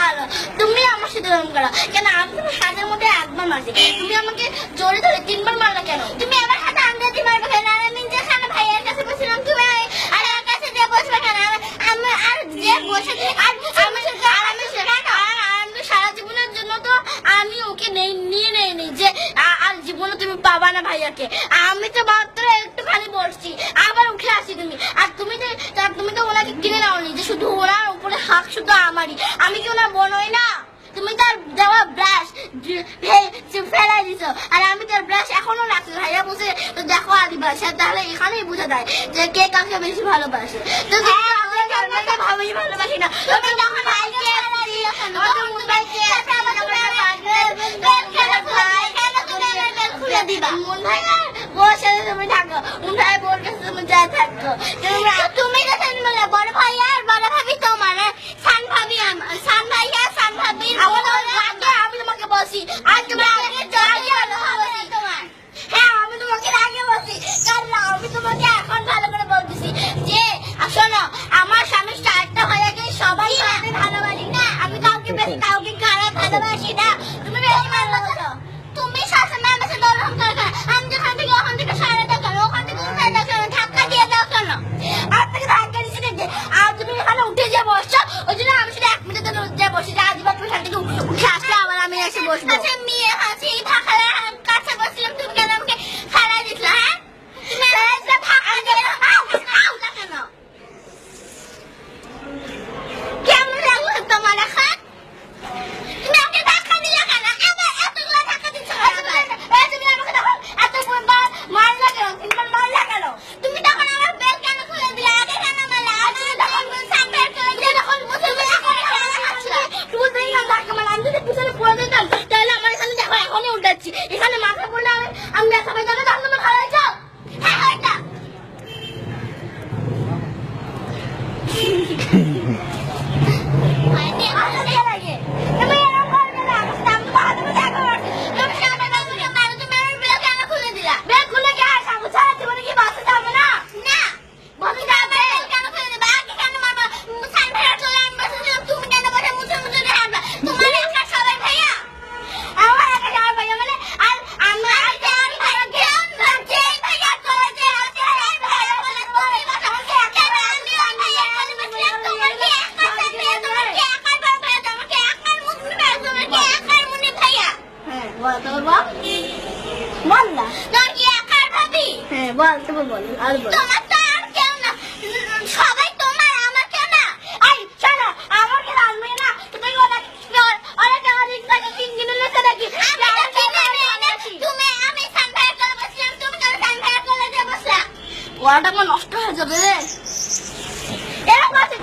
ভালো, তুমি আমার সাথে এরকম করো কেন? আমি তোমার হাতের মধ্যে একবার মারছি, তুমি আমাকে জোরে ধরে 3 বার মারলা কেন? তুমি আমার হাতে আঙ্গুল মারবে কেন? আমি যেখানে ভাইয়ের কাছে বসছিলাম তুমি আর আমার কাছে যে বসবে কেন? আমি আর যে বসে আমি সারা জীবনের জন্য তো আমি ওকে নিয়ে নেই যে আর জীবনে তুমি পাবা না ভাইয়াকে। আমি তো মাত্র একটুখানি বসছি, আবার উঠে আসি তুমি। আর তুমি তো ওনাকে কিনে নাওনি যে শুধু ওনার উপরে হাক শুধু আমারই। আমি কি ওনার বোন হই না? তুমি তার দেওয়া ব্রাশ ফেলাই দিছো, আর আমি তার ব্রাশ এখনো রাখছি। ভাইয়া বসে তো দেখো আদিবাসী, তাহলে এখানেই বোঝা যায় যে কে কাকে বেশি ভালোবাসে। তো ভাবেই ভালোবাসি না তুমি যখন মন ভাই বসে তুমি থাকো, মন ভাই বোর কাছে তুমি যা থাকো। তুমি বড় ভাই আর বড় ভাবি তোমার, সান ভাবি সান ভাইয়া সান ভাবি আমি তোমাকে বসি। আর তুমি তোমার হ্যাঁ আমি তোমাকে আগে বসি, কারণ আমি তোমাকে এখন ভালো করে বলতেছি যে শোনো, আমার স্বামী স্টার্টটা হয়ে গেলে সবাই আমি ভালোবাসি না, আমি কাউকে বেশি কাউকে খারাপ ভালোবাসি না। তুমি বেশি ভালোবাসো, তুমি সবসময় আমার সাথে অহংকার করো। আমি যেখান থেকে ওখান থেকে সারা দাও কেন? ওখান থেকে উঠে দাও কেন? ধাক্কা দিয়ে দাও কেন? আর থেকে ধাক্কা দিচ্ছি দেখে আর তুমি এখানে উঠে যে বসছো, ওই জন্য আমি শুধু 1 মিনিটের জন্য উঠে বসি যে আজ তুমি এখান থেকে উঠে আসলে আবার আমি এসে বসবো। আচ্ছা মেয়ে আছে ধাক্কা কাছে বসছিলাম, তুমি কেন আমাকে খাড়া দিচ্ছ? হ্যাঁ তুমি ধাক্কা দিয়ে কেন? কেমন লাগলো তোমার এখন? তুমি আমাকে ধাক্কা দিলে কেন? এতগুলো ধাক্কা দিচ্ছ তুমি আমাকে তখন এতবার মারলা কেন? 3 বার মারলা কেন? তুমি তখন আমার বেল কেন খুলে দিলে? আগে কেন মারলা? আমি তখন সামনের করে দিয়ে তখন বসে টুল দিয়ে ধাক্কা মারলা। আমি যদি পিছনে পড়ে যেতাম তাহলে আমার এখানে দেখো এখনই উঠাচ্ছি, এখানে মাথা পড়লে আমি ব্যথা পাই যাবো। তখন তোমার খাওয়া হয়েছ? হ্যাঁ হয়েছে। বল তুমি বল আর বল। তোমার তো আর কেউ না, সবাই তোমার, আমার কেউ না। এই শোনো, আমার কেন আনবে না? তুমি অনেক টাকা দিতে 3 দিন লেগে দেখি তুমি আমি সানভাইয়ের করে বসলাম, তুমি কেন সানভাইয়ের করে দিয়ে বসলা? ওটা নষ্ট হয়ে যাবে রে এরকম আছে।